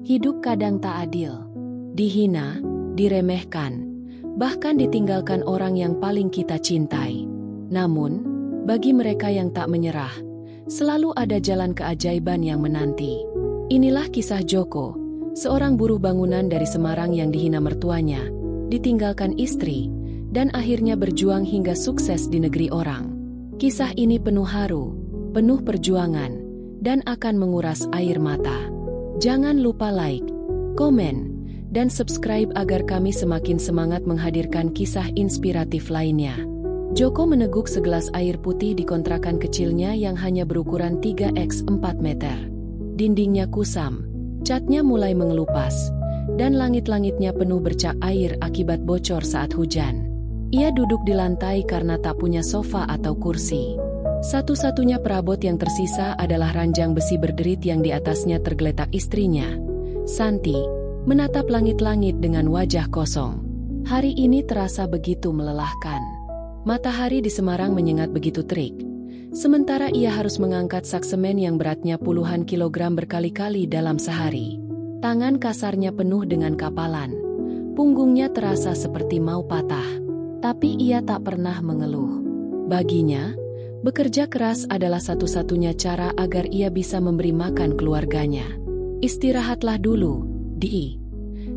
Hidup kadang tak adil. Dihina, diremehkan, bahkan ditinggalkan orang yang paling kita cintai. Namun, bagi mereka yang tak menyerah, selalu ada jalan keajaiban yang menanti. Inilah kisah Joko, seorang buruh bangunan dari Semarang yang dihina mertuanya, ditinggalkan istri, dan akhirnya berjuang hingga sukses di negeri orang. Kisah ini penuh haru, penuh perjuangan, dan akan menguras air mata. Jangan lupa like, komen, dan subscribe agar kami semakin semangat menghadirkan kisah inspiratif lainnya. Joko meneguk segelas air putih di kontrakan kecilnya yang hanya berukuran 3x4 meter. Dindingnya kusam, catnya mulai mengelupas, dan langit-langitnya penuh bercak air akibat bocor saat hujan. Ia duduk di lantai karena tak punya sofa atau kursi. Satu-satunya perabot yang tersisa adalah ranjang besi berderit yang di atasnya tergeletak istrinya, Santi, menatap langit-langit dengan wajah kosong. Hari ini terasa begitu melelahkan. Matahari di Semarang menyengat begitu terik, sementara ia harus mengangkat sak semen yang beratnya puluhan kilogram berkali-kali dalam sehari. Tangan kasarnya penuh dengan kapalan, punggungnya terasa seperti mau patah. Tapi ia tak pernah mengeluh. Baginya, bekerja keras adalah satu-satunya cara agar ia bisa memberi makan keluarganya. Istirahatlah dulu, Di.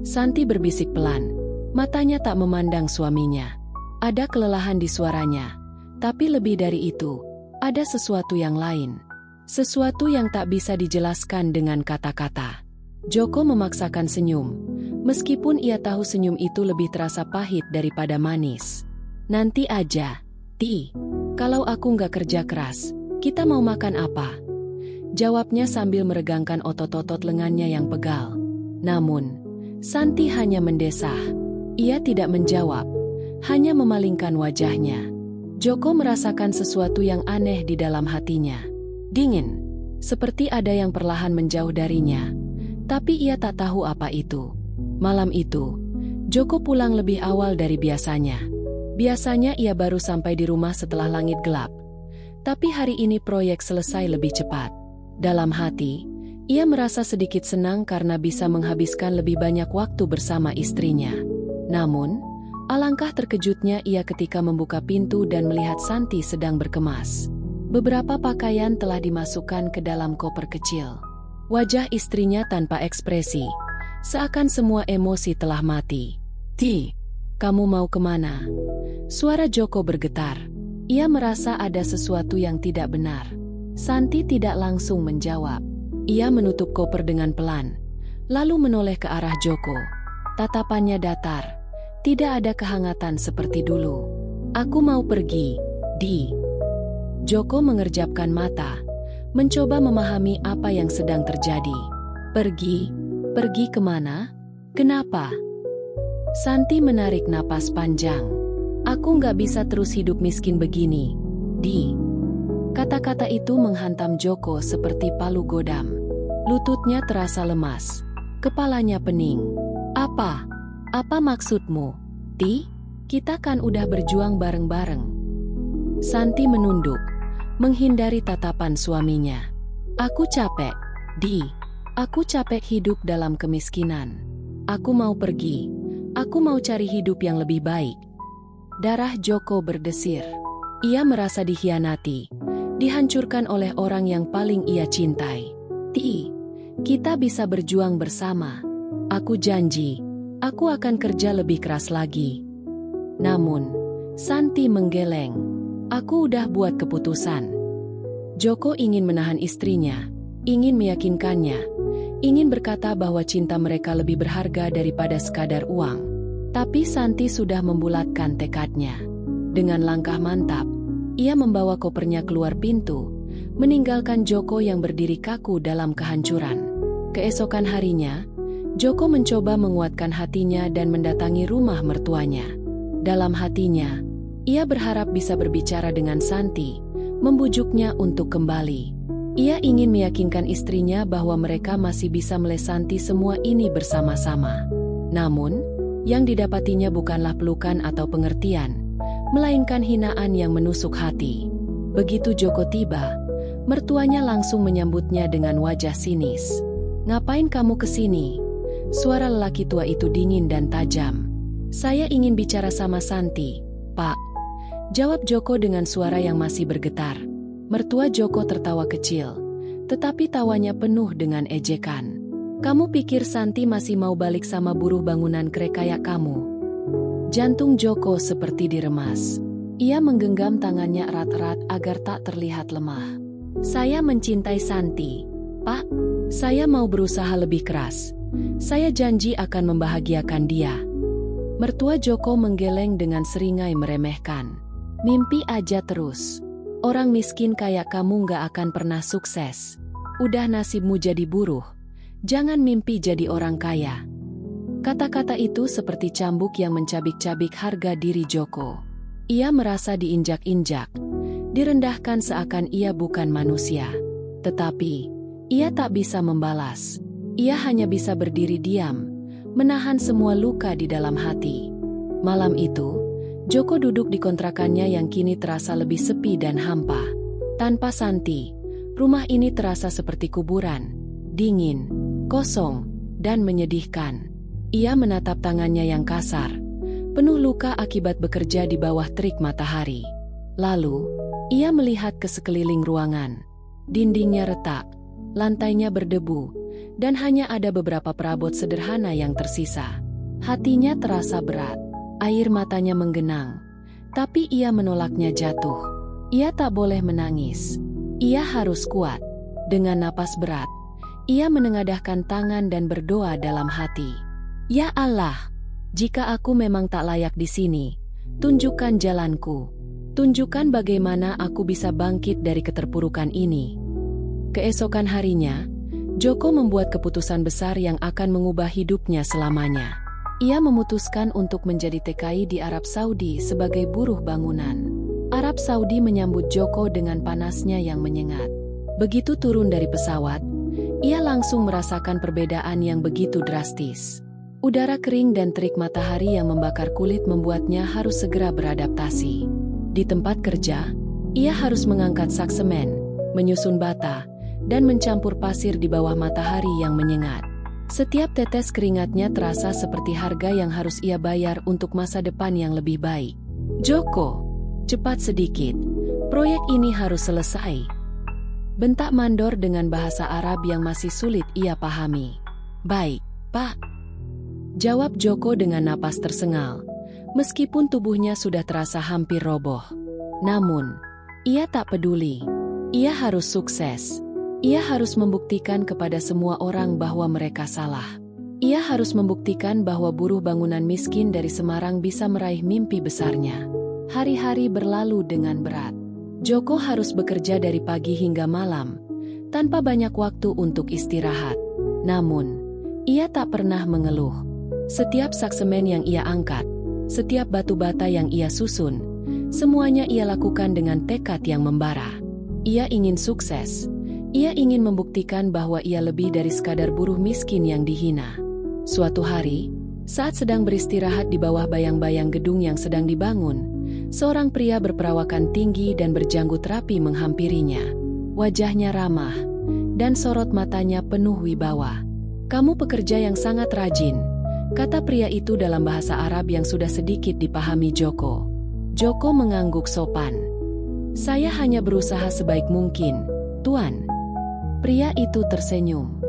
Santi berbisik pelan, matanya tak memandang suaminya. Ada kelelahan di suaranya, tapi lebih dari itu, ada sesuatu yang lain. Sesuatu yang tak bisa dijelaskan dengan kata-kata. Joko memaksakan senyum, meskipun ia tahu senyum itu lebih terasa pahit daripada manis. Nanti aja, Di. Kalau aku nggak kerja keras, kita mau makan apa? Jawabnya sambil meregangkan otot-otot lengannya yang pegal. Namun, Santi hanya mendesah. Ia tidak menjawab, hanya memalingkan wajahnya. Joko merasakan sesuatu yang aneh di dalam hatinya. Dingin, seperti ada yang perlahan menjauh darinya. Tapi ia tak tahu apa itu. Malam itu, Joko pulang lebih awal dari biasanya. Biasanya ia baru sampai di rumah setelah langit gelap. Tapi hari ini proyek selesai lebih cepat. Dalam hati, ia merasa sedikit senang karena bisa menghabiskan lebih banyak waktu bersama istrinya. Namun, alangkah terkejutnya ia ketika membuka pintu dan melihat Santi sedang berkemas. Beberapa pakaian telah dimasukkan ke dalam koper kecil. Wajah istrinya tanpa ekspresi, seakan semua emosi telah mati. Di, kamu mau kemana? Suara Joko bergetar. Ia merasa ada sesuatu yang tidak benar. Santi tidak langsung menjawab. Ia menutup koper dengan pelan, lalu menoleh ke arah Joko. Tatapannya datar. Tidak ada kehangatan seperti dulu. Aku mau pergi, Di. Joko mengerjapkan mata, mencoba memahami apa yang sedang terjadi. Pergi? Pergi kemana? Kenapa? Santi menarik napas panjang. Aku nggak bisa terus hidup miskin begini, Di. Kata-kata itu menghantam Joko seperti palu godam. Lututnya terasa lemas, kepalanya pening. Apa? Apa maksudmu, Di? Kita kan udah berjuang bareng-bareng. Santi menunduk, menghindari tatapan suaminya. Aku capek, Di. Aku capek hidup dalam kemiskinan. Aku mau pergi. Aku mau cari hidup yang lebih baik. Darah Joko berdesir. Ia merasa dikhianati, dihancurkan oleh orang yang paling ia cintai. Di, kita bisa berjuang bersama. Aku janji, aku akan kerja lebih keras lagi. Namun, Santi menggeleng. Aku udah buat keputusan. Joko ingin menahan istrinya, ingin meyakinkannya, ingin berkata bahwa cinta mereka lebih berharga daripada sekadar uang. Tapi Santi sudah membulatkan tekadnya. Dengan langkah mantap, ia membawa kopernya keluar pintu, meninggalkan Joko yang berdiri kaku dalam kehancuran. Keesokan harinya, Joko mencoba menguatkan hatinya dan mendatangi rumah mertuanya. Dalam hatinya, ia berharap bisa berbicara dengan Santi, membujuknya untuk kembali. Ia ingin meyakinkan istrinya bahwa mereka masih bisa melesanti semua ini bersama-sama. Namun, yang didapatinya bukanlah pelukan atau pengertian, melainkan hinaan yang menusuk hati. Begitu Joko tiba, mertuanya langsung menyambutnya dengan wajah sinis. Ngapain kamu kesini? Suara lelaki tua itu dingin dan tajam. Saya ingin bicara sama Santi, Pak. Jawab Joko dengan suara yang masih bergetar. Mertua Joko tertawa kecil, tetapi tawanya penuh dengan ejekan. Kamu pikir Santi masih mau balik sama buruh bangunan krek kayak kamu? Jantung Joko seperti diremas. Ia menggenggam tangannya erat-erat agar tak terlihat lemah. Saya mencintai Santi, Pak. Saya mau berusaha lebih keras. Saya janji akan membahagiakan dia. Mertua Joko menggeleng dengan seringai meremehkan. Mimpi aja terus. Orang miskin kayak kamu gak akan pernah sukses. Udah nasibmu jadi buruh. Jangan mimpi jadi orang kaya. Kata-kata itu seperti cambuk yang mencabik-cabik harga diri Joko. Ia merasa diinjak-injak, direndahkan seakan ia bukan manusia. Tetapi ia tak bisa membalas. Ia hanya bisa berdiri diam, menahan semua luka di dalam hati. Malam itu, Joko duduk di kontrakannya yang kini terasa lebih sepi dan hampa. Tanpa Santi, rumah ini terasa seperti kuburan, dingin, kosong, dan menyedihkan. Ia menatap tangannya yang kasar, penuh luka akibat bekerja di bawah terik matahari. Lalu, ia melihat ke sekeliling ruangan. Dindingnya retak, lantainya berdebu, dan hanya ada beberapa perabot sederhana yang tersisa. Hatinya terasa berat, air matanya menggenang, tapi ia menolaknya jatuh. Ia tak boleh menangis. Ia harus kuat. Dengan napas berat, ia menengadahkan tangan dan berdoa dalam hati. Ya Allah, jika aku memang tak layak di sini, tunjukkan jalanku. Tunjukkan bagaimana aku bisa bangkit dari keterpurukan ini. Keesokan harinya, Joko membuat keputusan besar yang akan mengubah hidupnya selamanya. Ia memutuskan untuk menjadi TKI di Arab Saudi sebagai buruh bangunan. Arab Saudi menyambut Joko dengan panasnya yang menyengat. Begitu turun dari pesawat, ia langsung merasakan perbedaan yang begitu drastis. Udara kering dan terik matahari yang membakar kulit membuatnya harus segera beradaptasi. Di tempat kerja, ia harus mengangkat sak semen, menyusun bata, dan mencampur pasir di bawah matahari yang menyengat. Setiap tetes keringatnya terasa seperti harga yang harus ia bayar untuk masa depan yang lebih baik. Joko, cepat sedikit. Proyek ini harus selesai. Bentak mandor dengan bahasa Arab yang masih sulit ia pahami. Baik, Pak. Jawab Joko dengan napas tersengal, meskipun tubuhnya sudah terasa hampir roboh. Namun, ia tak peduli. Ia harus sukses. Ia harus membuktikan kepada semua orang bahwa mereka salah. Ia harus membuktikan bahwa buruh bangunan miskin dari Semarang bisa meraih mimpi besarnya. Hari-hari berlalu dengan berat. Joko harus bekerja dari pagi hingga malam, tanpa banyak waktu untuk istirahat. Namun, ia tak pernah mengeluh. Setiap sak semen yang ia angkat, setiap batu bata yang ia susun, semuanya ia lakukan dengan tekad yang membara. Ia ingin sukses. Ia ingin membuktikan bahwa ia lebih dari sekadar buruh miskin yang dihina. Suatu hari, saat sedang beristirahat di bawah bayang-bayang gedung yang sedang dibangun, seorang pria berperawakan tinggi dan berjanggut rapi menghampirinya. Wajahnya ramah, dan sorot matanya penuh wibawa. "Kamu pekerja yang sangat rajin," kata pria itu dalam bahasa Arab yang sudah sedikit dipahami Joko. Joko mengangguk sopan. "Saya hanya berusaha sebaik mungkin, Tuan." Pria itu tersenyum.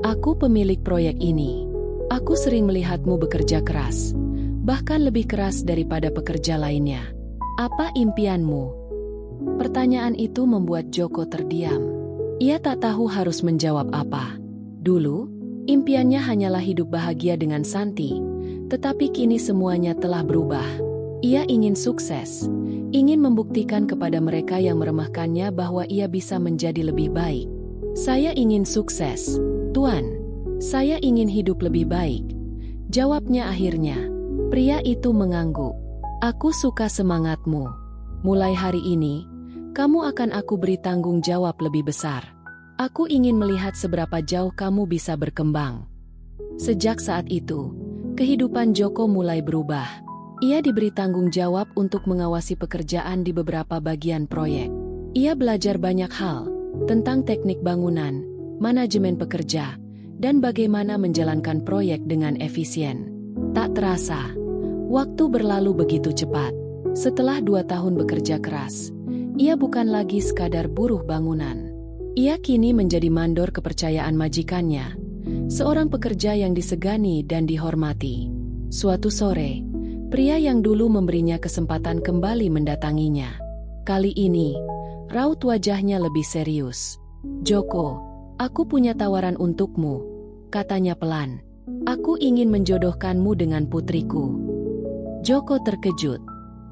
"Aku pemilik proyek ini. Aku sering melihatmu bekerja keras, bahkan lebih keras daripada pekerja lainnya. Apa impianmu?" Pertanyaan itu membuat Joko terdiam. Ia tak tahu harus menjawab apa. Dulu, impiannya hanyalah hidup bahagia dengan Santi, tetapi kini semuanya telah berubah. Ia ingin sukses, ingin membuktikan kepada mereka yang meremehkannya bahwa ia bisa menjadi lebih baik. "Saya ingin sukses, Tuan. Saya ingin hidup lebih baik," jawabnya akhirnya. Pria itu mengangguk. "Aku suka semangatmu. Mulai hari ini, kamu akan aku beri tanggung jawab lebih besar. Aku ingin melihat seberapa jauh kamu bisa berkembang." Sejak saat itu, kehidupan Joko mulai berubah. Ia diberi tanggung jawab untuk mengawasi pekerjaan di beberapa bagian proyek. Ia belajar banyak hal tentang teknik bangunan, manajemen pekerja, dan bagaimana menjalankan proyek dengan efisien. Tak terasa, waktu berlalu begitu cepat. Setelah 2 tahun bekerja keras, ia bukan lagi sekadar buruh bangunan. Ia kini menjadi mandor kepercayaan majikannya, seorang pekerja yang disegani dan dihormati. Suatu sore, pria yang dulu memberinya kesempatan kembali mendatanginya. Kali ini, raut wajahnya lebih serius. "Joko, aku punya tawaran untukmu," katanya pelan. "Aku ingin menjodohkanmu dengan putriku." Joko terkejut.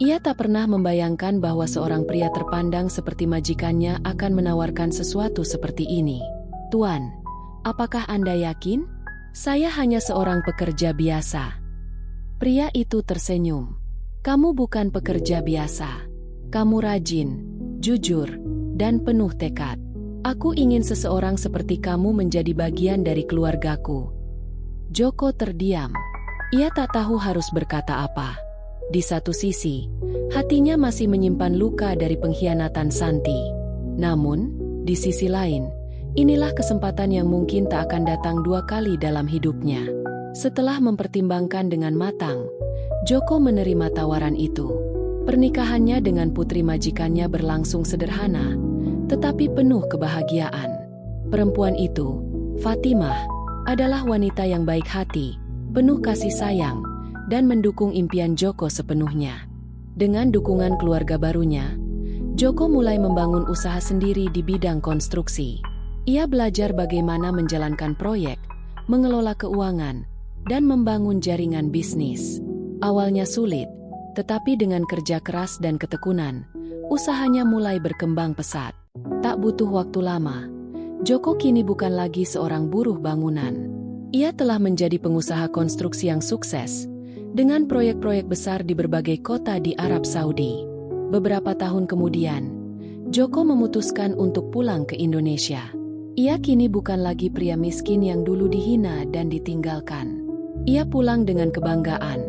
Ia tak pernah membayangkan bahwa seorang pria terpandang seperti majikannya akan menawarkan sesuatu seperti ini. "Tuan, apakah Anda yakin? Saya hanya seorang pekerja biasa." Pria itu tersenyum. "Kamu bukan pekerja biasa. Kamu rajin, jujur, dan penuh tekad. Aku ingin seseorang seperti kamu menjadi bagian dari keluargaku." Joko terdiam. Ia tak tahu harus berkata apa. Di satu sisi, hatinya masih menyimpan luka dari pengkhianatan Santi. Namun, di sisi lain, inilah kesempatan yang mungkin tak akan datang 2 kali dalam hidupnya. Setelah mempertimbangkan dengan matang, Joko menerima tawaran itu. Pernikahannya dengan putri majikannya berlangsung sederhana, tetapi penuh kebahagiaan. Perempuan itu, Fatimah, adalah wanita yang baik hati, penuh kasih sayang, dan mendukung impian Joko sepenuhnya. Dengan dukungan keluarga barunya, Joko mulai membangun usaha sendiri di bidang konstruksi. Ia belajar bagaimana menjalankan proyek, mengelola keuangan, dan membangun jaringan bisnis. Awalnya sulit, tetapi dengan kerja keras dan ketekunan, usahanya mulai berkembang pesat. Tak butuh waktu lama, Joko kini bukan lagi seorang buruh bangunan. Ia telah menjadi pengusaha konstruksi yang sukses, dengan proyek-proyek besar di berbagai kota di Arab Saudi. Beberapa tahun kemudian, Joko memutuskan untuk pulang ke Indonesia. Ia kini bukan lagi pria miskin yang dulu dihina dan ditinggalkan. Ia pulang dengan kebanggaan,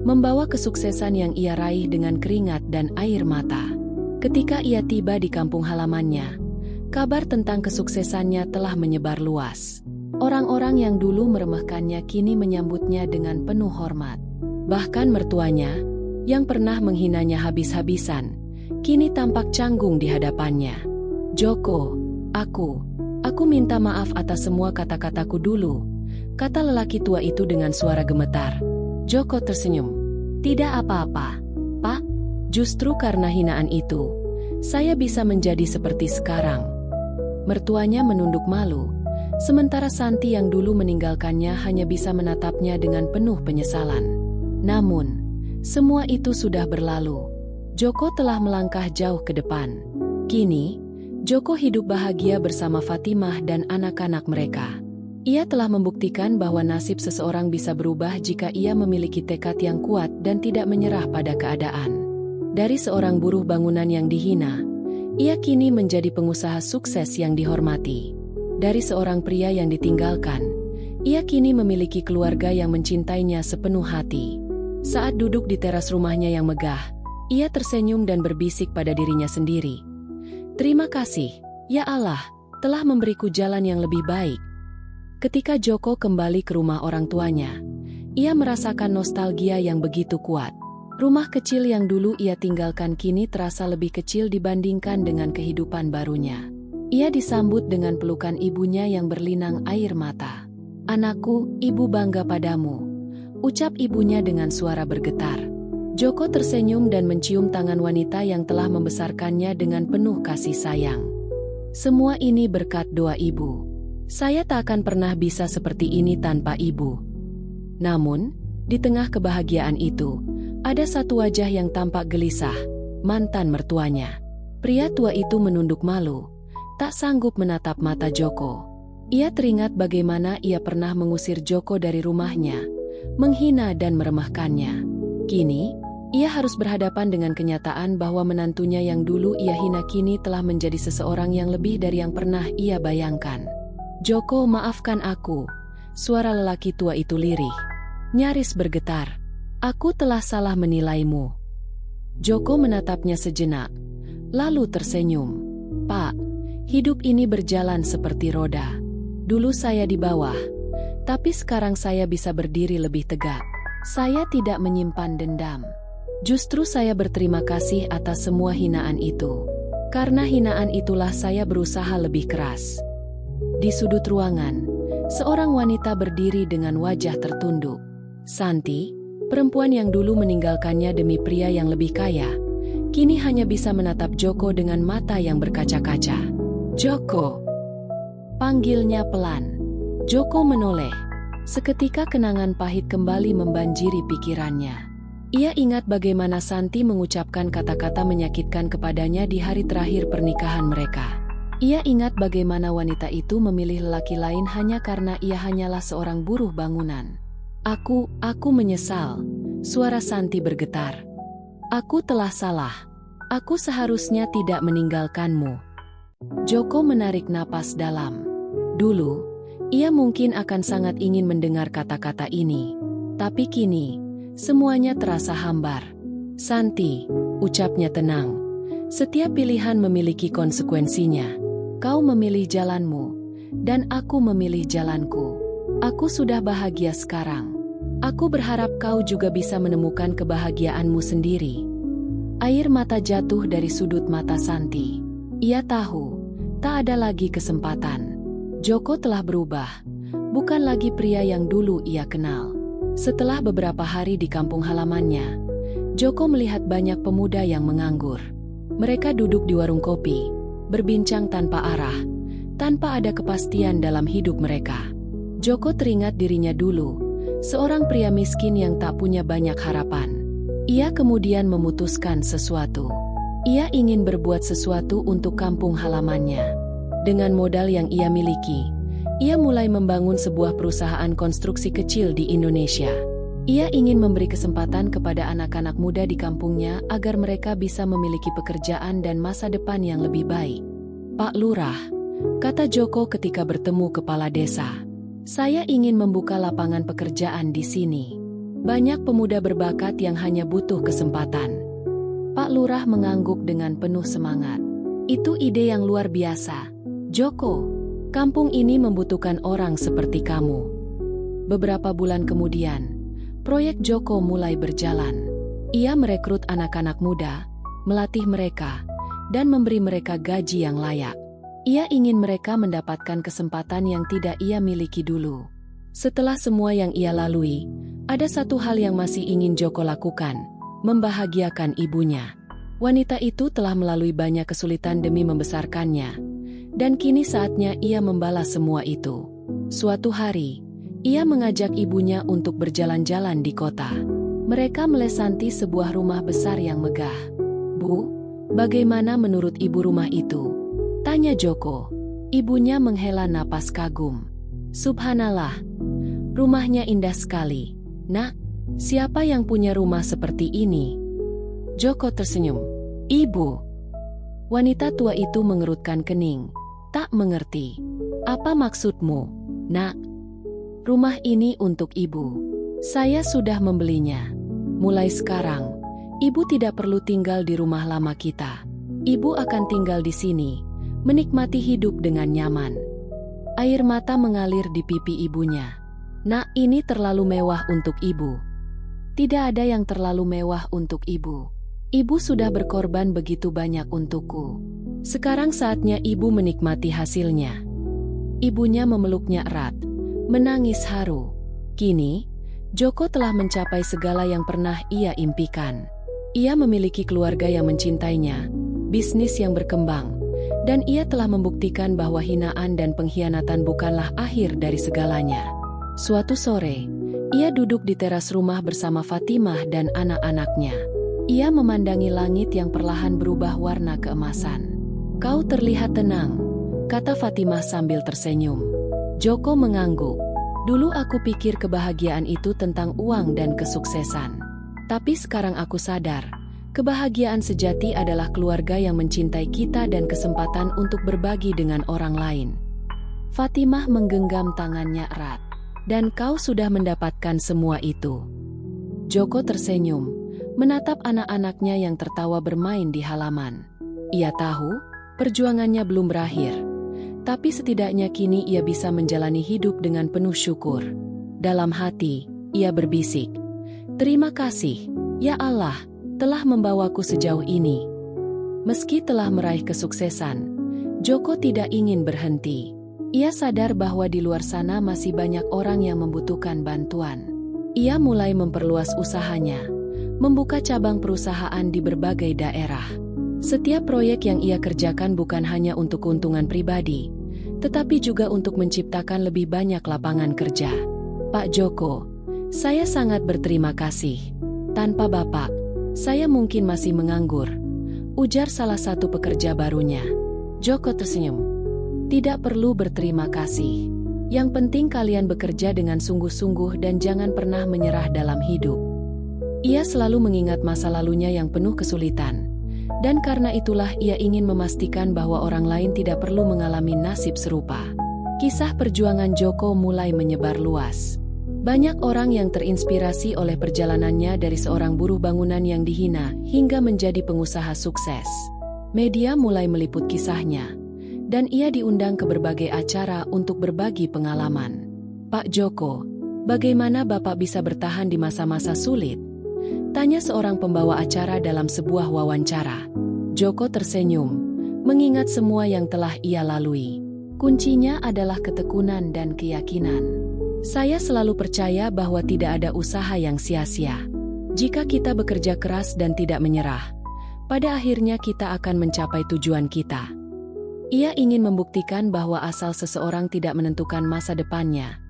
membawa kesuksesan yang ia raih dengan keringat dan air mata. Ketika ia tiba di kampung halamannya, kabar tentang kesuksesannya telah menyebar luas. Orang-orang yang dulu meremehkannya kini menyambutnya dengan penuh hormat. Bahkan mertuanya, yang pernah menghinanya habis-habisan, kini tampak canggung di hadapannya. "Joko, aku minta maaf atas semua kata-kataku dulu," kata lelaki tua itu dengan suara gemetar. Joko tersenyum. "Tidak apa-apa, Pak. Justru karena hinaan itu, saya bisa menjadi seperti sekarang." Mertuanya menunduk malu, sementara Santi yang dulu meninggalkannya hanya bisa menatapnya dengan penuh penyesalan. Namun, semua itu sudah berlalu. Joko telah melangkah jauh ke depan. Kini, Joko hidup bahagia bersama Fatimah dan anak-anak mereka. Ia telah membuktikan bahwa nasib seseorang bisa berubah jika ia memiliki tekad yang kuat dan tidak menyerah pada keadaan. Dari seorang buruh bangunan yang dihina, ia kini menjadi pengusaha sukses yang dihormati. Dari seorang pria yang ditinggalkan, ia kini memiliki keluarga yang mencintainya sepenuh hati. Saat duduk di teras rumahnya yang megah, ia tersenyum dan berbisik pada dirinya sendiri. "Terima kasih, ya Allah, telah memberiku jalan yang lebih baik." Ketika Joko kembali ke rumah orang tuanya, ia merasakan nostalgia yang begitu kuat. Rumah kecil yang dulu ia tinggalkan kini terasa lebih kecil dibandingkan dengan kehidupan barunya. Ia disambut dengan pelukan ibunya yang berlinang air mata. "Anakku, ibu bangga padamu," ucap ibunya dengan suara bergetar. Joko tersenyum dan mencium tangan wanita yang telah membesarkannya dengan penuh kasih sayang. "Semua ini berkat doa ibu. Saya tak akan pernah bisa seperti ini tanpa ibu." Namun, di tengah kebahagiaan itu, ada satu wajah yang tampak gelisah, mantan mertuanya. Pria tua itu menunduk malu, tak sanggup menatap mata Joko. Ia teringat bagaimana ia pernah mengusir Joko dari rumahnya, menghina dan meremehkannya. Kini, ia harus berhadapan dengan kenyataan bahwa menantunya yang dulu ia hina kini telah menjadi seseorang yang lebih dari yang pernah ia bayangkan. "Joko, maafkan aku," suara lelaki tua itu lirih, nyaris bergetar. "Aku telah salah menilaimu." Joko menatapnya sejenak, lalu tersenyum. "Pak, hidup ini berjalan seperti roda. Dulu saya di bawah, Tapi sekarang saya bisa berdiri lebih tegak. Saya tidak menyimpan dendam. Justru saya berterima kasih atas semua hinaan itu. Karena hinaan itulah saya berusaha lebih keras. Di sudut ruangan, seorang wanita berdiri dengan wajah tertunduk. Santi, perempuan yang dulu meninggalkannya demi pria yang lebih kaya, kini hanya bisa menatap Joko dengan mata yang berkaca-kaca. "Joko!" panggilnya pelan. Joko menoleh. Seketika kenangan pahit kembali membanjiri pikirannya. Ia ingat bagaimana Santi mengucapkan kata-kata menyakitkan kepadanya di hari terakhir pernikahan mereka. Ia ingat bagaimana wanita itu memilih lelaki lain hanya karena ia hanyalah seorang buruh bangunan. Aku menyesal." Suara Santi bergetar. "Aku telah salah. Aku seharusnya tidak meninggalkanmu." Joko menarik napas dalam. Dulu, ia mungkin akan sangat ingin mendengar kata-kata ini. Tapi kini, semuanya terasa hambar. "Santi," ucapnya tenang. "Setiap pilihan memiliki konsekuensinya. Kau memilih jalanmu, dan aku memilih jalanku. Aku sudah bahagia sekarang. Aku berharap kau juga bisa menemukan kebahagiaanmu sendiri." Air mata jatuh dari sudut mata Santi. Ia tahu, tak ada lagi kesempatan. Joko telah berubah, bukan lagi pria yang dulu ia kenal. Setelah beberapa hari di kampung halamannya, Joko melihat banyak pemuda yang menganggur. Mereka duduk di warung kopi, berbincang tanpa arah, tanpa ada kepastian dalam hidup mereka. Joko teringat dirinya dulu, seorang pria miskin yang tak punya banyak harapan. Ia kemudian memutuskan sesuatu. Ia ingin berbuat sesuatu untuk kampung halamannya. Dengan modal yang ia miliki, ia mulai membangun sebuah perusahaan konstruksi kecil di Indonesia. Ia ingin memberi kesempatan kepada anak-anak muda di kampungnya agar mereka bisa memiliki pekerjaan dan masa depan yang lebih baik. "Pak Lurah," kata Joko ketika bertemu kepala desa, "saya ingin membuka lapangan pekerjaan di sini. Banyak pemuda berbakat yang hanya butuh kesempatan." Pak Lurah mengangguk dengan penuh semangat. "Itu ide yang luar biasa, Joko. Kampung ini membutuhkan orang seperti kamu." Beberapa bulan kemudian, proyek Joko mulai berjalan. Ia merekrut anak-anak muda, melatih mereka, dan memberi mereka gaji yang layak. Ia ingin mereka mendapatkan kesempatan yang tidak ia miliki dulu. Setelah semua yang ia lalui, ada satu hal yang masih ingin Joko lakukan, membahagiakan ibunya. Wanita itu telah melalui banyak kesulitan demi membesarkannya, dan kini saatnya ia membalas semua itu. Suatu hari, ia mengajak ibunya untuk berjalan-jalan di kota. Mereka melesanti sebuah rumah besar yang megah. "Bu, bagaimana menurut ibu rumah itu?" tanya Joko. Ibunya menghela napas kagum. "Subhanallah, rumahnya indah sekali. Nak, siapa yang punya rumah seperti ini?" Joko tersenyum. "Ibu." Wanita tua itu mengerutkan kening. "Tak mengerti. Apa maksudmu, Nak?" "Rumah ini untuk ibu. Saya sudah membelinya. Mulai sekarang, ibu tidak perlu tinggal di rumah lama kita. Ibu akan tinggal di sini, menikmati hidup dengan nyaman." Air mata mengalir di pipi ibunya. "Nak, ini terlalu mewah untuk ibu." "Tidak ada yang terlalu mewah untuk ibu. Ibu sudah berkorban begitu banyak untukku. Sekarang saatnya ibu menikmati hasilnya." Ibunya memeluknya erat, menangis haru. Kini, Joko telah mencapai segala yang pernah ia impikan. Ia memiliki keluarga yang mencintainya, bisnis yang berkembang, dan ia telah membuktikan bahwa hinaan dan pengkhianatan bukanlah akhir dari segalanya. Suatu sore, ia duduk di teras rumah bersama Fatimah dan anak-anaknya. Ia memandangi langit yang perlahan berubah warna keemasan. "Kau terlihat tenang," kata Fatimah sambil tersenyum. Joko mengangguk. "Dulu aku pikir kebahagiaan itu tentang uang dan kesuksesan. Tapi sekarang aku sadar, kebahagiaan sejati adalah keluarga yang mencintai kita dan kesempatan untuk berbagi dengan orang lain." Fatimah menggenggam tangannya erat. "Dan kau sudah mendapatkan semua itu." Joko tersenyum, menatap anak-anaknya yang tertawa bermain di halaman. Ia tahu, perjuangannya belum berakhir. Tapi setidaknya kini ia bisa menjalani hidup dengan penuh syukur. Dalam hati, ia berbisik, "Terima kasih, ya Allah, telah membawaku sejauh ini." Meski telah meraih kesuksesan, Joko tidak ingin berhenti. Ia sadar bahwa di luar sana masih banyak orang yang membutuhkan bantuan. Ia mulai memperluas usahanya, membuka cabang perusahaan di berbagai daerah. Setiap proyek yang ia kerjakan bukan hanya untuk keuntungan pribadi, tetapi juga untuk menciptakan lebih banyak lapangan kerja. "Pak Joko, saya sangat berterima kasih. Tanpa Bapak, saya mungkin masih menganggur," ujar salah satu pekerja barunya. Joko tersenyum. "Tidak perlu berterima kasih. Yang penting kalian bekerja dengan sungguh-sungguh dan jangan pernah menyerah dalam hidup." Ia selalu mengingat masa lalunya yang penuh kesulitan. Dan karena itulah ia ingin memastikan bahwa orang lain tidak perlu mengalami nasib serupa. Kisah perjuangan Joko mulai menyebar luas. Banyak orang yang terinspirasi oleh perjalanannya dari seorang buruh bangunan yang dihina hingga menjadi pengusaha sukses. Media mulai meliput kisahnya, dan ia diundang ke berbagai acara untuk berbagi pengalaman. "Pak Joko, bagaimana Bapak bisa bertahan di masa-masa sulit?" tanya seorang pembawa acara dalam sebuah wawancara. Joko tersenyum, mengingat semua yang telah ia lalui. "Kuncinya adalah ketekunan dan keyakinan. Saya selalu percaya bahwa tidak ada usaha yang sia-sia. Jika kita bekerja keras dan tidak menyerah, pada akhirnya kita akan mencapai tujuan kita." Ia ingin membuktikan bahwa asal seseorang tidak menentukan masa depannya,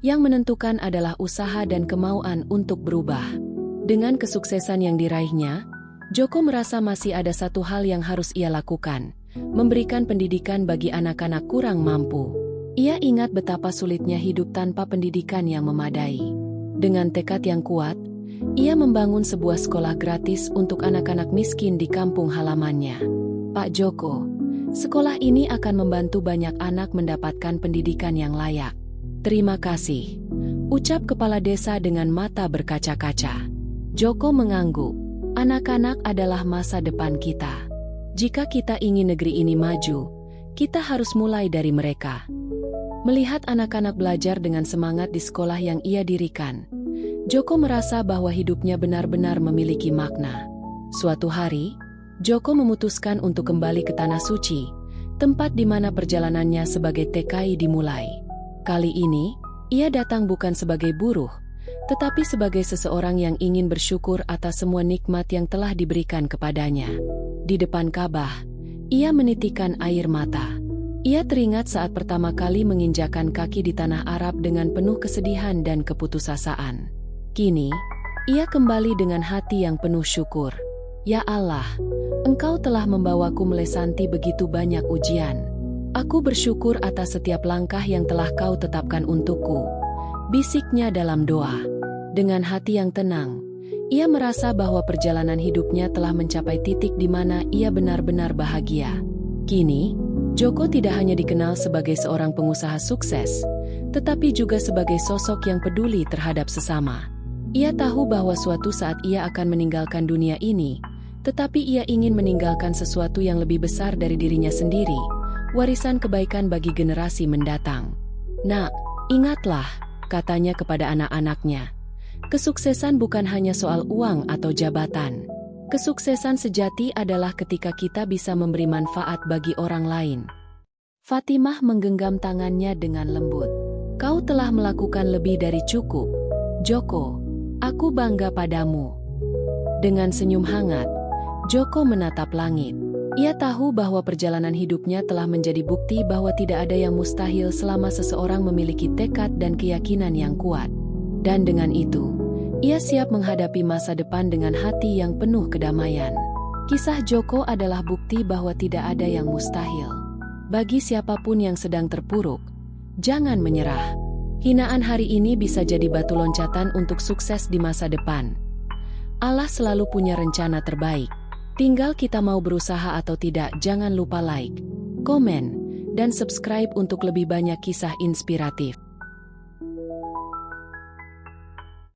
yang menentukan adalah usaha dan kemauan untuk berubah. Dengan kesuksesan yang diraihnya, Joko merasa masih ada satu hal yang harus ia lakukan, memberikan pendidikan bagi anak-anak kurang mampu. Ia ingat betapa sulitnya hidup tanpa pendidikan yang memadai. Dengan tekad yang kuat, ia membangun sebuah sekolah gratis untuk anak-anak miskin di kampung halamannya. "Pak Joko, sekolah ini akan membantu banyak anak mendapatkan pendidikan yang layak." "Terima kasih," ucap kepala desa dengan mata berkaca-kaca. Joko mengangguk. "Anak-anak adalah masa depan kita. Jika kita ingin negeri ini maju, kita harus mulai dari mereka." Melihat anak-anak belajar dengan semangat di sekolah yang ia dirikan, Joko merasa bahwa hidupnya benar-benar memiliki makna. Suatu hari, Joko memutuskan untuk kembali ke Tanah Suci, tempat di mana perjalanannya sebagai TKI dimulai. Kali ini, ia datang bukan sebagai buruh, tetapi sebagai seseorang yang ingin bersyukur atas semua nikmat yang telah diberikan kepadanya. Di depan Ka'bah, ia menitikkan air mata. Ia teringat saat pertama kali menginjakan kaki di tanah Arab dengan penuh kesedihan dan keputusasaan. Kini, ia kembali dengan hati yang penuh syukur. "Ya Allah, Engkau telah membawaku melesanti begitu banyak ujian. Aku bersyukur atas setiap langkah yang telah Kau tetapkan untukku," bisiknya dalam doa. Dengan hati yang tenang, ia merasa bahwa perjalanan hidupnya telah mencapai titik di mana ia benar-benar bahagia. Kini, Joko tidak hanya dikenal sebagai seorang pengusaha sukses, tetapi juga sebagai sosok yang peduli terhadap sesama. Ia tahu bahwa suatu saat ia akan meninggalkan dunia ini, tetapi ia ingin meninggalkan sesuatu yang lebih besar dari dirinya sendiri, warisan kebaikan bagi generasi mendatang. "Nak, ingatlah," katanya kepada anak-anaknya, "kesuksesan bukan hanya soal uang atau jabatan. Kesuksesan sejati adalah ketika kita bisa memberi manfaat bagi orang lain." Fatimah menggenggam tangannya dengan lembut. "Kau telah melakukan lebih dari cukup, Joko. Aku bangga padamu." Dengan senyum hangat, Joko menatap langit. Ia tahu bahwa perjalanan hidupnya telah menjadi bukti bahwa tidak ada yang mustahil selama seseorang memiliki tekad dan keyakinan yang kuat. Dan dengan itu, ia siap menghadapi masa depan dengan hati yang penuh kedamaian. Kisah Joko adalah bukti bahwa tidak ada yang mustahil. Bagi siapapun yang sedang terpuruk, jangan menyerah. Hinaan hari ini bisa jadi batu loncatan untuk sukses di masa depan. Allah selalu punya rencana terbaik. Tinggal kita mau berusaha atau tidak. Jangan lupa like, komen, dan subscribe untuk lebih banyak kisah inspiratif.